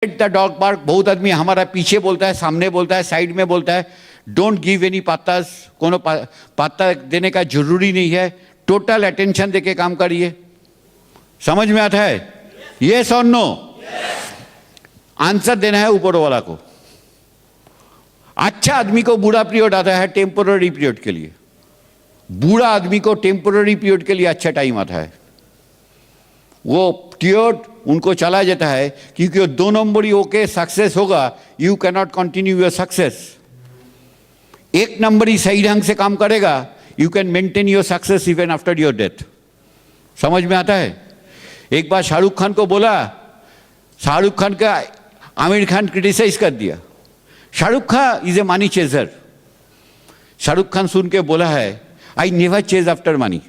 The dog bark. बहुत आदमी हमारा पीछे बोलता है, सामने बोलता है, साइड में बोलता है। डोंट गिव एनी पत्तास, कोनो पत्ता देने का जरूरी नहीं है। टोटल अटेंशन देके काम करिए। समझ में आता है? Yes or no? आंसर देना है ऊपर वाला को। अच्छा आदमी को बूढ़ा पीरियड आता है टेम्पोररी पीरियड के लिए। बूढ़ा आदमी को टेम्पोररी पीरियड के लिए अच्छा टाइम आता है। वो पीरियड उनको चला जाता है क्योंकि वो 2 नंबर ही होके सक्सेस होगा। You can not continue your success. 1 number ही सही ढंग से काम करेगा, you can maintain your success even after your death. समझ में आता है? एक बार शाहरुख खान को बोला, शाहरुख खान का आमिर खान क्रिटिसाइज कर दिया। Shahrukh Khan is a money chaser. Shahrukh Khan सुन के बोला है, I never chase after money.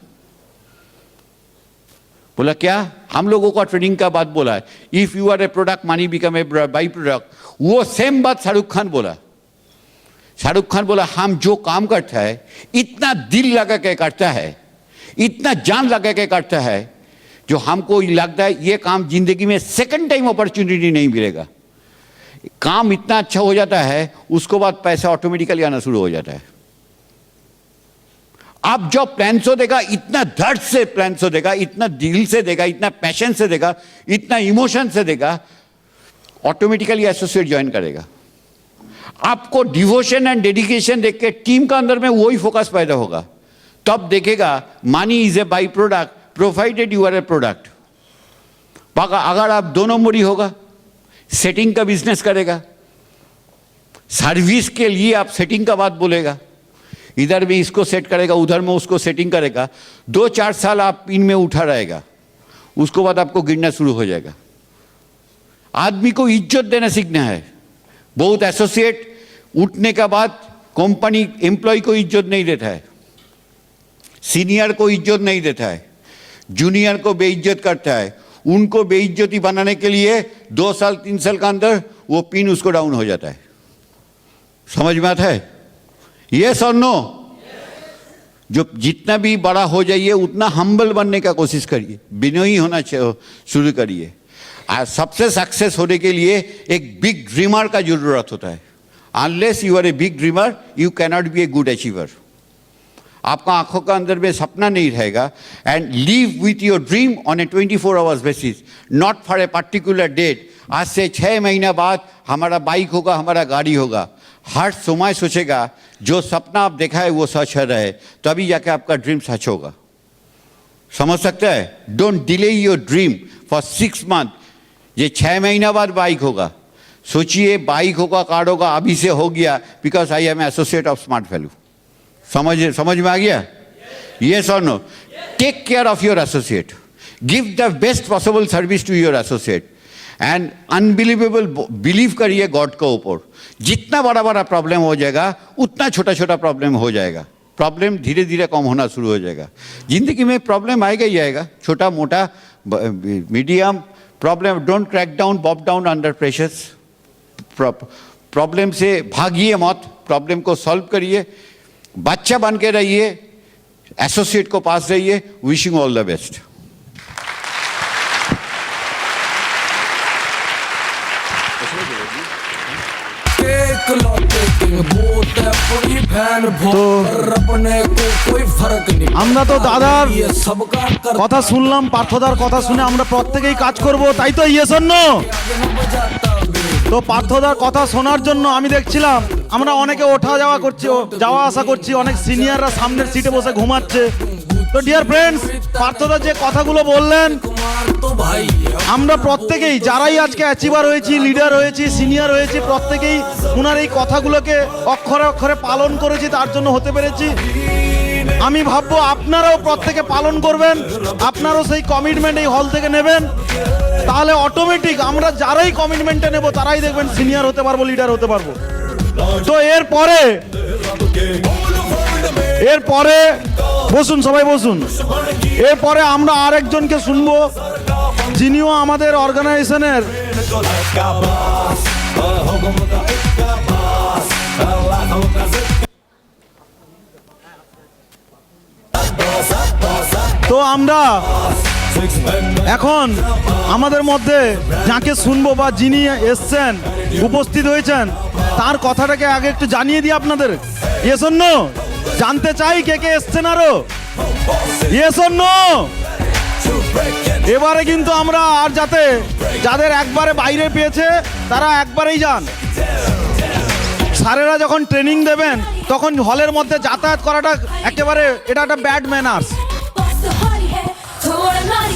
बोला क्या? हम लोगों का ट्रेडिंग का बात बोला है। If you are a product money become a by product. वो सेम बात शाहरुख खान बोला। शाहरुख खान बोला हम जो काम करता है इतना दिल लगा के करता है, इतना जान लगा के करता है, जो हमको लगता है ये काम जिंदगी में सेकंड टाइम अपॉर्चुनिटी नहीं मिलेगा। काम इतना अच्छा हो जाता है, उसको बाद पैसा ऑटोमेटिकली आना शुरू हो जाता है। आप जो प्लान सो देगा, इतना दर्द से प्लान सो देगा, इतना दिल से देगा, इतना पैशन से देगा, इतना इमोशन से देगा, ऑटोमेटिकली एसोसिएट ज्वाइन करेगा। आपको डिवोशन एंड डेडिकेशन देख के टीम का अंदर में वही फोकस पैदा होगा। तब देखेगा money is a by product provided you are a product. अगर आप 2 नंबर ही होगा, सेटिंग का बिजनेस करेगा, सर्विस के लिए आप सेटिंग का बात बोलेगा, इधर में इसको सेट करेगा, उधर में उसको सेटिंग करेगा, 2-4 साल आप इनमें उठा रहेगा, उसको बाद आपको गिरना शुरू हो जाएगा। आदमी को इज्जत देना सीखना है। बहुत एसोसिएट उठने के बाद कंपनी एम्प्लॉय को इज्जत नहीं देता है, सीनियर को इज्जत नहीं देता है, जूनियर को बेइज्जत करता है। उनको बेइज्जती बनाने के लिए 2 साल 3 साल का अंदर वो पिन उसको डाउन हो जाता है। समझ में आता है? Yes or no? जो जितना भी बड़ा हो जाइए उतना हम्बल बनने का कोशिश करिए, विनयी होना शुरू करिए। सबसे सक्सेस होने के लिए एक बिग ड्रीमर का जरूरत होता है। Unless you are a big dreamer you can not be a good achiever. आपका आंखों का अंदर में सपना नहीं रहेगा। And live with your dream on a 24 hours basis, not for a particular date. आज से 6 महीना बाद हमारा बाइक होगा, हमारा गाड़ी होगा। हर समय सोचेगा जो सपना आप देखा है वो सच है रहे, तभी जाके आपका ड्रीम सच होगा। समझ सकते हैं? Don't delay your dream for 6 month. ये 6 महीना बाद बाइक होगा, सोचिए बाइक होगा, कार होगा, अभी से हो गया, because I am associate of smart value. समझ में आ गया? Yes or no? Take care of your associate, give the best possible service to your associate and unbelievable believe करिए गॉड के ऊपर। जितना बड़ा बड़ा प्रॉब्लम हो जाएगा उतना छोटा छोटा प्रॉब्लम हो जाएगा। प्रॉब्लम धीरे धीरे कम होना शुरू हो जाएगा। जिंदगी में प्रॉब्लम आएगा ही आएगा, छोटा मोटा medium problem. Don't crack down Bob down under pressures. Problem से भागिए मत, प्रॉब्लम को सॉल्व करिए, बच्चा बन के रहिए, एसोसिएट को पास रहिए। Wishing all the best. আমরা তো দাদার কথা শুনলাম, পার্থদার কথা শুনে আমরা প্রত্যেকেই কাজ করব, তাই তো? Yes or no? তো পার্থদার কথা শোনার জন্য আমি দেখছিলাম আমরা অনেকে ওঠা যাওয়া করছি, যাওয়া আসা করছি, অনেক সিনিয়ররা সামনের সিটে বসে ঘুমাচ্ছে। তো ডিয়ার ফ্রেন্ডস, পার্থদা যে কথাগুলো বললেন, আমরা প্রত্যেকেই যারাই আজকে অ্যাচিভার হয়েছি, লিডার হয়েছি, সিনিয়র হয়েছি, প্রত্যেকেই ওনার এই কথাগুলোকে অক্ষরে অক্ষরে পালন করেছি, তার জন্য হতে পেরেছি। আমি ভাববো আপনারাও প্রত্যেকে পালন করবেন, আপনারাও সেই কমিটমেন্ট এই হল থেকে নেবেন। তাহলে অটোমেটিক আমরা যারাই কমিটমেন্টে নেব তারাই দেখবেন সিনিয়র হতে পারবো, লিডার হতে পারবো। তো এরপরে বসুন, সবাই বসুন। এরপরে আমরা আরেকজনকে শুনবো, যিনিও আমাদের অর্গানাইজেশনের তো আমরা এখন আমাদের মধ্যে যাকে শুনবো বা যিনি এসছেন উপস্থিত হয়েছেন তার কথাটাকে আগে একটু জানিয়ে দিই আপনাদের। Yes or no? জানতে চাই কে কে এসছেন আরো। Yes or no? এবারে কিন্তু আমরা আর যাতে যাদের একবারে বাইরে পেয়েছে তারা একবারেই যান। স্যারেরা যখন ট্রেনিং দেবেন তখন হলের মধ্যে যাতায়াত করাটা একেবারে এটা একটা ব্যাড ম্যানার্স।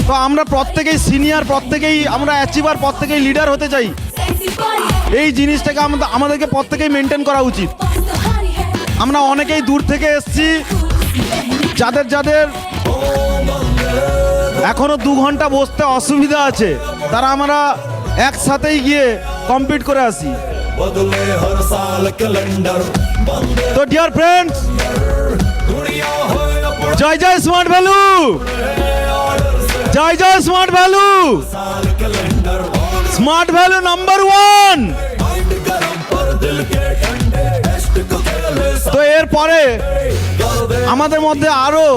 তো আমরা প্রত্যেকেই সিনিয়র, প্রত্যেকেই আমরা অ্যাচিভার, প্রত্যেকেই লিডার হতে চাই। এই জিনিসটাকে আমাদেরকে প্রত্যেকেই মেনটেন করা উচিত। আমরা অনেকেই দূর থেকে এসছি, যাদের যাদের এখনো 2 ঘন্টা বসতে অসুবিধা আছে তারা আমরা একসাথেই গিয়ে কমপ্লিট করে আসি। তো ডিয়ার ফ্রেন্ডস, জয় জয় স্মার্ট ভ্যালু, জয় জয় smart value, smart value number 1। তো এরপরে আমাদের মধ্যে আরো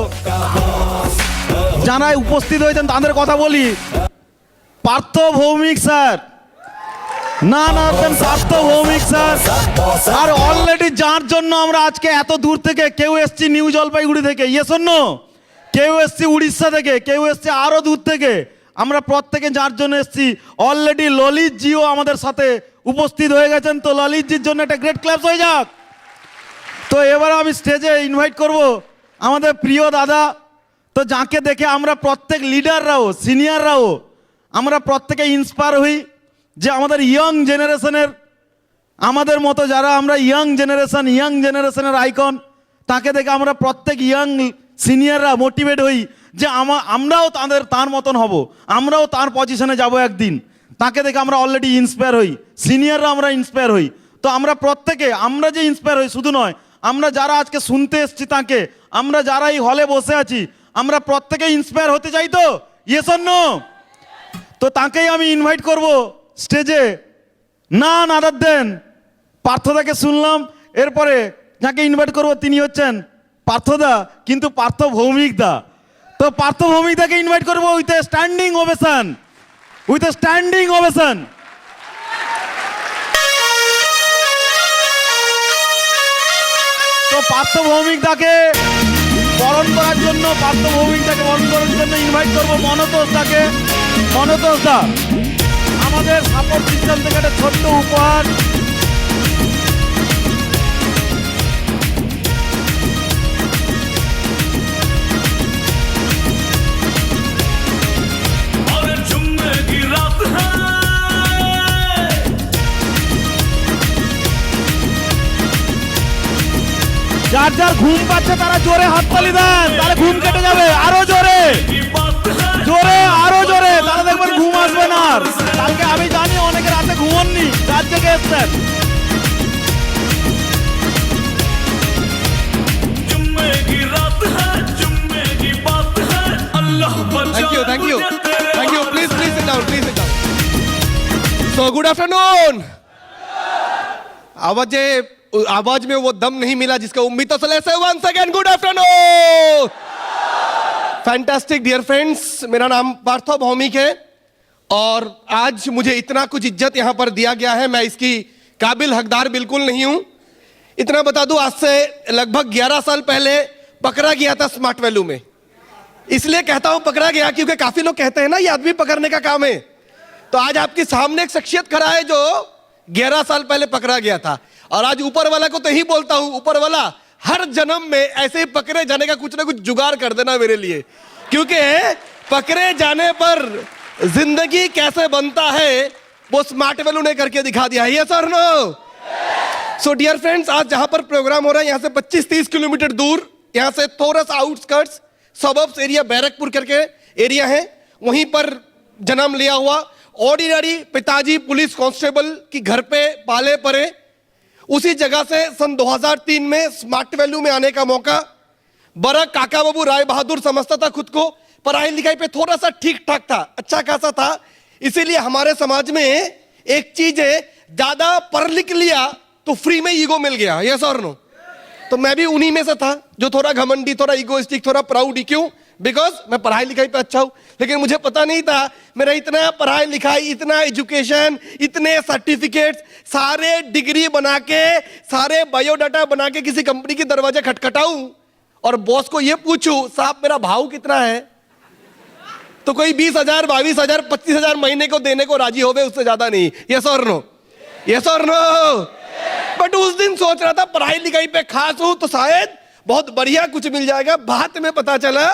যারা উপস্থিত হয়েছেন তাদের কথা বলি। পার্থ ভৌমিক স্যার, না পার্থ ভৌমিক স্যার। আর অলরেডি যার জন্য আমরা আজকে এত দূর থেকে, কেউ এসছি নিউ জলপাইগুড়ি থেকে, ইয়েস অর নো? কেউ এসছি উড়িষ্যা থেকে, কেউ এসছি আরো দূর থেকে। আমরা প্রত্যেকে যার জন্য এসছি, অলরেডি ললিত জিও আমাদের সাথে উপস্থিত হয়ে গেছেন। তো ললিত জির জন্য একটা গ্রেট ক্লাস হয়ে যাক। তো এবারে আমি স্টেজে ইনভাইট করব আমাদের প্রিয় দাদা। তো যাকে দেখে আমরা প্রত্যেক লিডাররাও, সিনিয়ররাও আমরা প্রত্যেকে ইন্সপায়ার হই যে আমাদের ইয়ং জেনারেশনের, আমাদের মতো যারা আমরা ইয়ং জেনারেশনের আইকন, তাকে দেখে আমরা প্রত্যেক ইয়ং সিনিয়ররা মোটিভেট হই যে আমরাও তার মতন হব, আমরাও তার পজিশনে যাব একদিন। তাকে দেখে আমরা অলরেডি ইন্সপায়ার হই, সিনিয়ররা আমরা ইন্সপায়ার হই। তো আমরা প্রত্যেকে, আমরা যে ইন্সপায়ার হই শুধু নয়, আমরা যারা আজকে শুনতে এসছি তাকে, আমরা যারা এই হলে বসে আছি, আমরা প্রত্যেকে ইন্সপায়ার হতে চাই। তো ইয়েস অর নো? তো তাকেই আমি ইনভাইট করব স্টেজে। না আদার দেন পার্থদাকে শুনলাম, এরপরে যাকে ইনভাইট করব তিনি হচ্ছেন পার্থদা, কিন্তু পার্থ ভৌমিক দা। তো পার্থ ভৌমিক দাকে ইনভাইট করব with a standing ovation, with a standing ovation. তো পার্থ ভৌমিক দাকে বরণ করার জন্য, পার্থ ভৌমিক দাকে বরণ করার জন্য ইনভাইট করব মনতোষ দাকে। মনতোষ দা আমাদের সাপোর্ট সিস্টেম থেকে একটা ছোট্ট উপহার। যার যার ঘুম পাচ্ছে তারা জোরে হাততালি দেন, তাহলে ঘুম কেটে যাবে। আরো জোরে, জোরে, আরো জোরে, তাহলে দেখবেন ঘুম আসবে না। কালকে আমি জানি অনেকে রাতে ঘুমননি, রাত জেগে এসছেন। Thank you. Please sit down. So good afternoon. आवाज में वो दम नहीं मिला जिसका उम्मीद तो चले से once again good afternoon. Fantastic dear friends, मेरा नाम पार्थ भौमिक है और आज मुझे इतना कुछ इज्जत यहाँ पर दिया गया है, मैं इसकी काबिल हकदार बिल्कुल नहीं हूँ। इतना बता दूं, आज से लगभग 11 साल पहले पकड़ा गया था स्मार्ट वैल्यू में। इसलिए कहता हूं पकड़ा गया क्योंकि काफी लोग कहते हैं ना ये आदमी पकड़ने का काम है। तो आज आपके सामने एक शख्सियत खड़ा है जो 11 साल पहले पकड़ा गया था। और आज ऊपर वाला को तो यही बोलता हूं, ऊपर वाला हर जन्म में ऐसे ही पकड़े जाने का कुछ ना कुछ जुगाड़ कर देना मेरे लिए, क्योंकि पकड़े जाने पर जिंदगी कैसे बनता है वो स्मार्ट वैल्यू ने करके दिखा दिया है। Yes or no? So dear friends, आज जहां पर प्रोग्राम हो रहा है यहां से 25-30 किलोमीटर दूर, यहां से थोड़ा सा आउटस्कर्ट्स सबब्स एरिया, बैरकपुर करके एरिया है, वहीं पर जन्म लिया हुआ ऑर्डिनरी पिताजी पुलिस कांस्टेबल की घर पे पाले पड़े। उसी जगह से सन 2003 में स्मार्ट वैल्यू में आने का मौका। बड़ा काका बाबू राय बहादुर समझता था खुद को, पढ़ाई लिखाई पे थोड़ा सा ठीक ठाक था, अच्छा खासा था। इसीलिए हमारे समाज में एक चीज है, ज्यादा पढ़ लिख लिया तो फ्री में ईगो मिल गया। Yes or no? तो मैं भी उन्हीं में से था जो थोड़ा घमंडी, थोड़ा इगोइस्टिक, थोड़ा प्राउड। क्यों? बिकॉज मैं पढ़ाई लिखाई पे अच्छा हूं, लेकिन मुझे पता नहीं था मेरा इतना पढ़ाई लिखाई, इतना एजुकेशन, इतने सर्टिफिकेट्स, सारे डिग्री बना के, सारे बायोडाटा बना के किसी कंपनी के दरवाजे खटखटाऊं और बॉस को ये पूछूं साहब मेरा भाव कितना है, तो कोई 20,000, 22,000, 25,000 महीने को देने को राजी होवे, उससे ज्यादा नहीं। Yes or no? Yes or no? But उस दिन सोच रहा था पढ़ाई लिखाई पे खास हूं तो शायद बहुत बढ़िया कुछ मिल जाएगा। बाद में पता चला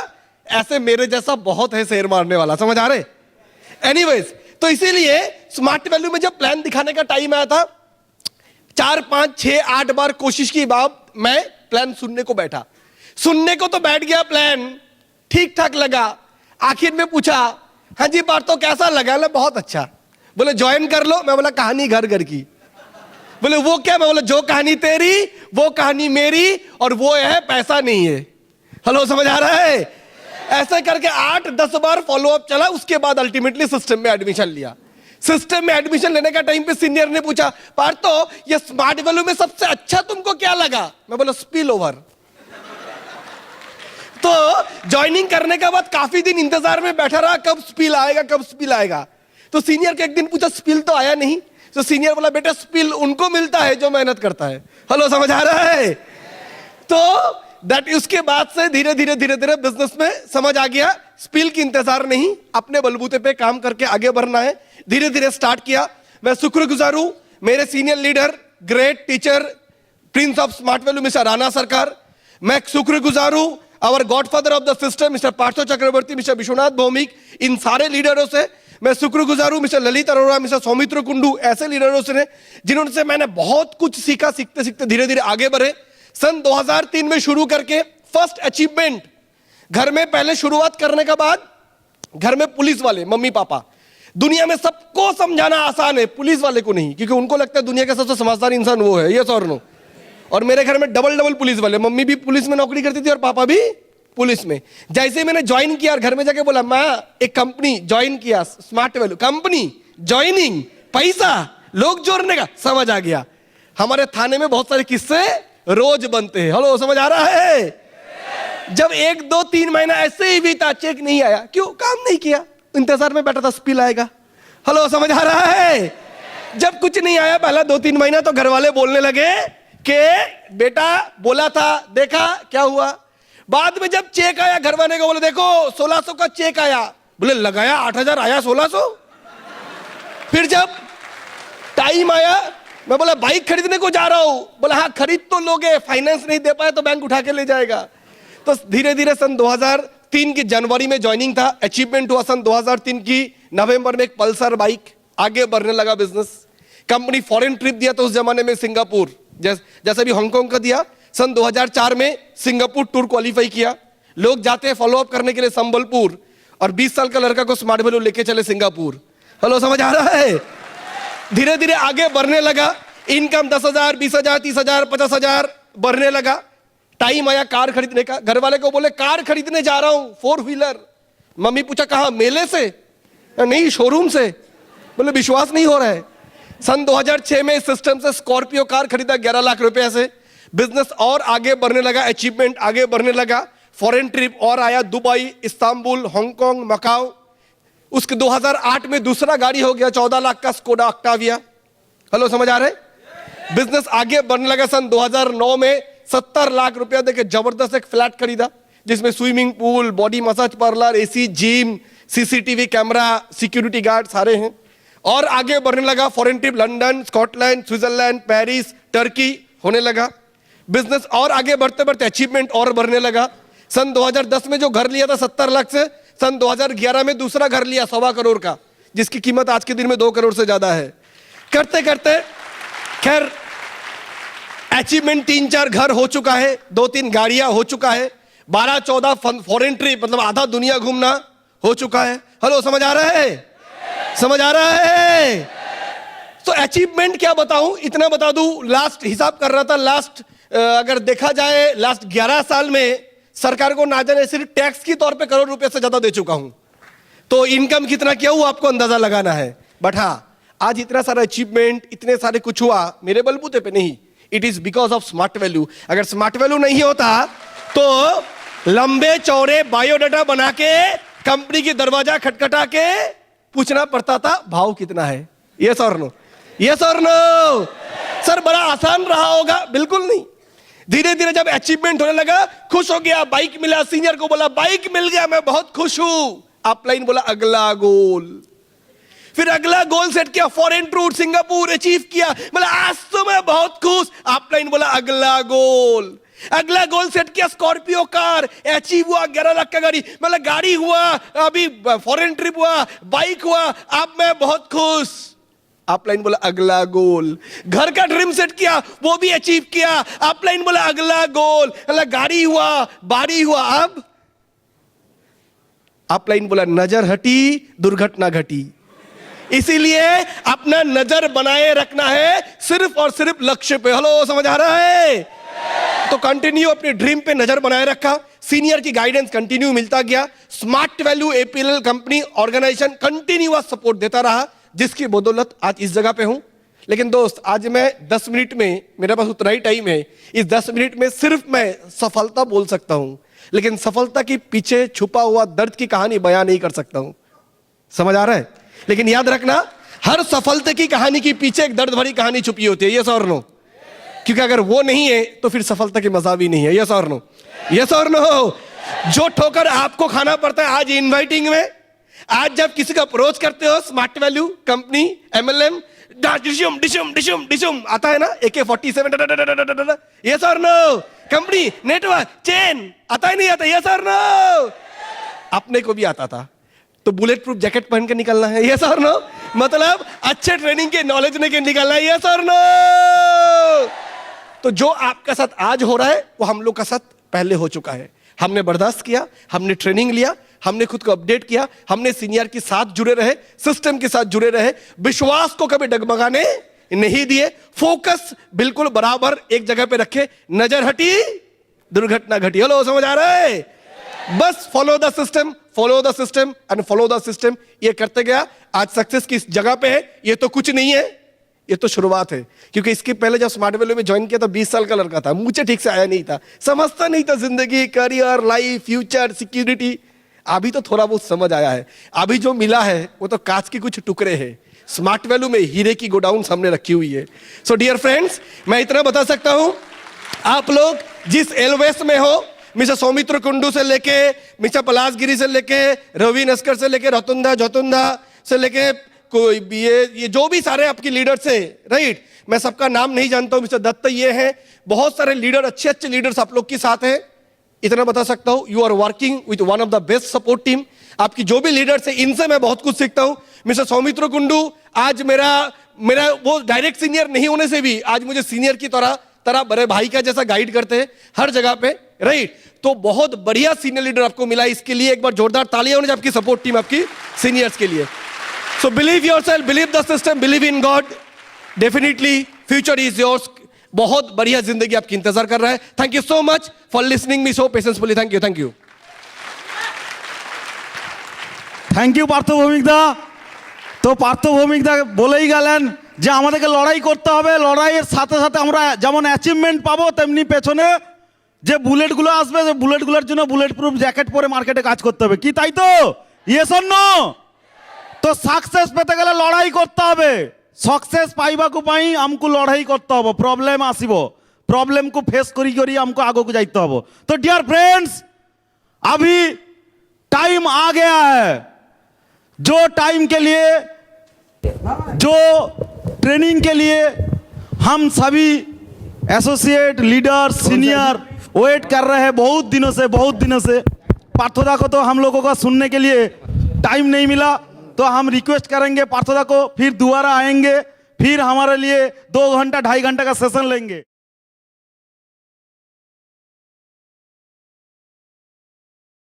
ऐसे मेरे जैसा बहुत है शेर मारने वाला, समझ आ रहे? एनीवेज, तो इसीलिए स्मार्ट वैल्यू में जब प्लान दिखाने का टाइम आया था, 4, 5, 6, 8 बार कोशिश की बाद मैं प्लान सुनने को बैठा। सुनने को तो बैठ गया, प्लान ठीक ठाक लगा। आखिर में पूछा, हाँ जी पार्थो कैसा लगा? बहुत अच्छा। बोले ज्वाइन कर लो। मैं बोला कहानी घर घर की। बोले वो क्या? मैं बोला जो कहानी तेरी वो कहानी मेरी, और वो है पैसा नहीं है। हेलो, समझ आ रहा है? ऐसे करके 8-10 बार फॉलोअप चला। उसके बाद अल्टीमेटली सिस्टम में एडमिशन लिया। सिस्टम में एडमिशन लेने का टाइम पे सीनियर ने पूछा, पार्थो ये स्मार्ट वैल्यू में सबसे अच्छा तुमको क्या लगा? मैं बोला स्पिल ओवर। तो ज्वाइनिंग करने के बाद काफी दिन इंतजार में बैठा रहा, कब स्पिल आएगा, कब स्पिल आएगा। तो सीनियर के एक दिन पूछा, स्पिल तो आया नहीं। तो सीनियर बोला, बेटा स्पिल उनको मिलता है जो मेहनत करता है। हेलो, समझ आ रहा है? तो दैट उसके बाद से धीरे धीरे बिजनेस में समझ आ गया, स्पिल की इंतजार नहीं, अपने बलबूते पे काम करके आगे बढ़ना है। धीरे धीरे स्टार्ट किया। मैं शुक्रगुजार हूं मेरे senior leader, great teacher, prince of smart value mister Rana Sarkar. मैं शुक्रगुजार हूं our godfather of the system mister Partho Chakraborty, mister Biswanath Bhowmik, इन सारे लीडरों से मैं शुक्रगुजार हूं। मिस्टर ललित अरोड़ा, मिस्टर सौमित्र कुंडू, ऐसे लीडरों से जिन्होंने मैंने बहुत कुछ सीखा। सीखते सीखते धीरे धीरे आगे बढ़े। सन 2003 में शुरू करके फर्स्ट अचीवमेंट, घर में पहले शुरुआत करने के बाद घर में पुलिस वाले, मम्मी पापा, दुनिया में सबको समझाना आसान है, पुलिस वाले को नहीं, क्योंकि उनको लगता है दुनिया का सबसे समझदार इंसान वो है। Yes or no? और मेरे घर में डबल पुलिस वाले, मम्मी भी पुलिस में नौकरी करती थी और पापा भी पुलिस में। जैसे ही मैंने ज्वाइन किया, घर में जाके बोला, माँ एक कंपनी ज्वाइन किया, स्मार्ट वैल्यू कंपनी, ज्वाइनिंग, पैसा, लोग जोड़ने का, समझ आ गया। हमारे थाने में बहुत सारे किस्से रोज बनते हैं। हेलो, समझ आ रहा है? जब 1, 2, 3 महीना ऐसे ही बीता, चेक नहीं आया, क्यों? काम नहीं किया, इंतजार में बैठा था, स्पिल आएगा। हेलो, समझ आ रहा है? जब कुछ नहीं आया पहला 2-3 महीना, तो घर वाले बोलने लगे कि बेटा बोला था, देखा क्या हुआ। बाद में जब चेक आया, घर वाले को बोले देखो 1600 का चेक आया। बोले लगाया 8,000 आया 1600। फिर जब टाइम आया, मैं बोला बाइक खरीदने को जा रहा हूं। बोला हाँ खरीद तो लोगे, फाइनेंस नहीं दे पाए तो बैंक उठा के ले जाएगा। तो धीरे धीरे सन 2003 की जनवरी में ज्वाइनिंग था। अचीवमेंट हुआ सन 2003 की नवंबर में एक पल्सर बाइक। आगे बढ़ने लगा बिजनेस। कंपनी फॉरेन ट्रिप दिया तो उस जमाने में सिंगापुर, जैसे भी हांगकांग का दिया। सन 2004 में सिंगापुर टूर क्वालिफाई किया। लोग जाते हैं फॉलो अप करने के लिए संबलपुर, और 20 साल का लड़का को स्मार्ट वैल्यू लेके चले सिंगापुर। हेलो, समझ आ रहा है? धीरे धीरे आगे बढ़ने लगा। इनकम 10,000, 20,000, 30,000, 50,000 बढ़ने लगा। टाइम आया कार खरीदने का। घर वाले को बोले कार खरीदने जा रहा हूं, 4 व्हीलर। मम्मी पूछा कहां? मेले से? नहीं, शोरूम से। बोले विश्वास नहीं हो रहा है। सन 2006 में सिस्टम से स्कॉर्पियो कार खरीदा 11 लाख रुपए से। बिजनेस और आगे बढ़ने लगा, अचीवमेंट आगे बढ़ने लगा। फॉरेन ट्रिप और आया, दुबई, इस्तांबुल, हांगकांग, मकाओ। उसके 2008 में दूसरा गाड़ी हो गया 14 लाख का स्कोडा ऑक्टाविया। हेलो, समझ आ रहे? बिजनेस आगे बढ़ने लगा। सन 2009 में 70 लाख रुपया देके जबरदस्त एक फ्लैट खरीदा, जिसमें swimming pool, body massage parlour, AC, gym, CCTV camera, security guard सारे हैं। और आगे बढ़ने लगा। Foreign trip London, Scotland, Switzerland, Paris, Turkey होने लगा। बिजनेस और आगे बढ़ते बढ़ते अचीवमेंट और बढ़ने लगा। सन 2010 में जो घर लिया था 70 लाख से, सन 2011 में दूसरा घर लिया 1.25 करोड़ का, जिसकी कीमत आज के दिन में 2 करोड़ से ज्यादा है। करते करते खैर अचीवमेंट 3-4 घर हो चुका है, 2-3 गाड़ियां हो चुका है, 12-14 फॉरेन ट्रिप, मतलब आधा दुनिया घूमना हो चुका है। हेलो, समझ आ रहा है? समझ आ रहा है? तो अचीवमेंट क्या बताऊं, इतना बता दूं। लास्ट हिसाब कर रहा था, लास्ट अगर देखा जाए लास्ट 11 साल में सरकार को ना जाने सिर्फ टैक्स के तौर पे करोड़ रुपए से ज्यादा दे चुका हूं। तो इनकम कितना किया हुआ आपको अंदाजा लगाना है। बट हाँ, आज इतना सारा अचीवमेंट, इतने सारे कुछ हुआ मेरे बलबूते पे नहीं, it is because of smart value. अगर स्मार्ट वैल्यू नहीं होता तो लंबे चौड़े बायोडाटा बना के कंपनी की दरवाजा खटखटा के पूछना पड़ता था भाव कितना है। Yes or no? Yes or no? Sir बड़ा आसान रहा होगा? बिल्कुल नहीं। धीरे धीरे जब अचीवमेंट होने लगा, खुश हो गया, बाइक मिला, सीनियर को बोला बाइक मिल गया, मैं बहुत खुश हूं। अपलाइन बोला अगला गोल। फिर अगला गोल सेट किया, फॉरेन टूर सिंगापुर अचीव किया, बोला आज तो मैं बहुत खुश। अपलाइन बोला अगला गोल। अगला गोल सेट किया, स्कॉर्पियो कार अचीव हुआ, 11 लाख का गाड़ी, मतलब गाड़ी हुआ, अभी फॉरेन ट्रिप हुआ, बाइक हुआ, अब मैं बहुत खुश। अपलाइन बोला अगला गोल। घर का ड्रीम सेट किया, वो भी अचीव किया। अपलाइन बोला अगला गोल, मतलब गाड़ी हुआ, बाड़ी हुआ, अब अपलाइन बोला नजर हटी, दुर्घटना घटी। इसीलिए अपना नजर बनाए रखना है सिर्फ और सिर्फ लक्ष्य पे। हेलो, समझ आ रहा है? तो कंटिन्यू अपने ड्रीम पे नजर बनाए रखा, सीनियर की गाइडेंस कंटिन्यू मिलता गया, smart value APL company organisation continuous support देता रहा, जिसकी बदौलत आज इस जगह पे हूं। लेकिन दोस्त, आज मैं 10 मिनट में, मेरे पास उतना ही टाइम है, इस 10 मिनट में सिर्फ मैं सफलता बोल सकता हूं, लेकिन सफलता के पीछे छुपा हुआ दर्द की कहानी बयां नहीं कर सकता हूं। समझ आ रहा है? लेकिन याद रखना, हर सफलता की कहानी के पीछे एक दर्द भरी कहानी छुपी होती है। Yes or no? क्योंकि अगर वो नहीं है तो फिर सफलता की मजा भी नहीं है। Yes or no? Yes or no? जो ठोकर आपको खाना पड़ता है आज इनवाइटिंग में, आज जब किसी को अप्रोच करते हो, स्मार्ट वैल्यू कंपनी, एमएलएम, डिशुम डिशुम डिशुम डिशुम आता है ना, AK-47, yes or no? Company, network, chain आता है नहीं आता? Yes or no? अपने को भी आता था, तो बुलेट प्रूफ जैकेट पहन के निकलना है। Yes or no? मतलब अच्छे ट्रेनिंग के नॉलेज लेके निकलना है। Yes or no? तो जो आपके साथ आज हो रहा है वो हम लोग का साथ पहले हो चुका है। हमने बर्दाश्त किया, हमने ट्रेनिंग लिया, हमने खुद को अपडेट किया, हमने सीनियर के साथ जुड़े रहे, सिस्टम के साथ जुड़े रहे, विश्वास को कभी डगमगाने नहीं दिए, फोकस बिल्कुल बराबर एक जगह पे रखे, नजर हटी, दुर्घटना घटी। हेलो, समझ आ रहा है? बस follow the system, follow the system and follow the system, ये करते गया। आज सक्सेस किस जगह पे है? ये तो कुछ नहीं है, ये तो शुरुआत है। क्योंकि इसके पहले जब स्मार्ट वैल्यू में ज्वाइन किया था, 20 साल का लड़का था, मुझे ठीक से आया नहीं था, समझता नहीं था जिंदगी, करियर, लाइफ, फ्यूचर, सिक्योरिटी। अभी तो थोड़ा बहुत समझ आया है। अभी जो मिला है वो तो कांच के कुछ टुकड़े हैं। स्मार्ट वैल्यू में हीरे की गोडाउन सामने रखी हुई है। सो डियर फ्रेंड्स, मैं इतना बता सकता हूं, आप लोग जिस एलवेस में हो, मिस्टर सौमित्र कुंडू से लेके, मिस्टर पलासगिरी से लेके, रवि नस्कर से लेके, रतुंदा जोतुंदा से लेके, कोई भी ये जो भी सारे आपके लीडर्स है, राइट, मैं सबका नाम नहीं जानता हूं, मिस्टर दत्त ये है, बहुत सारे लीडर, अच्छे अच्छे लीडर्स आप लोग के साथ हैं। इतना बता सकता हूं, you are working with one of the best support team. आपकी जो भी लीडर्स है, इनसे मैं बहुत कुछ सीखता हूं। मिस्टर सौमित्र कुंडू आज मेरा वो डायरेक्ट सीनियर नहीं होने से भी आज मुझे सीनियर की तरह बड़े भाई का जैसा गाइड करते हैं हर जगह पे, राइट। तो बहुत बढ़िया सीनियर लीडर आपको मिला, इसके लिए एक बार जोरदार तालियां होनी चाहिए आपकी सपोर्ट टीम, आपकी सीनियर्स के लिए। So believe yourself, believe the system, believe in God, definitely future is yours. बहुत बढ़िया जिंदगी आपकी इंतजार कर रहा है। Thank you so much for listening me so patiencefully. Thank you, thank you, thank you Partha ভৌমিকদা। তো পার্থ ভৌমিকদা বলেই গেলেন যে আমাদেরকে লড়াই করতে হবে, লড়াইয়ের সাথে সাথে আমরা যেমন অ্যাচিভমেন্ট পাবো, তেমনি পেছনে যে বুলেটগুলো আসবে, যে বুলেটগুলোর জন্য বুলেট প্রুফ জ্যাকেট পরে মার্কেটে কাজ করতে হবে। কি তাই তো? Yes or no? তো সাকসেস পেতে গেলে লড়াই করতে হবে। सक्सेस पाइबाकू पाई हमको लड़ाई करते हबो, प्रॉब्लम आसीबो, प्रॉब्लम को फेस करी करी हमको आगे को जाते हबो। तो डियर फ्रेंड्स, अभी टाइम आ गया है, जो टाइम के लिए, जो ट्रेनिंग के लिए हम सभी एसोसिएट, लीडर, सीनियर वेट कर रहे हैं बहुत दिनों से। पार्थदा को तो हम लोगों का सुनने के लिए टाइम नहीं मिला, तो हम रिक्वेस्ट करेंगे पार्थदा को, फिर दोबारा आएंगे, फिर हमारे लिए 2 घंटा 2.5 घंटा का सेशन लेंगे।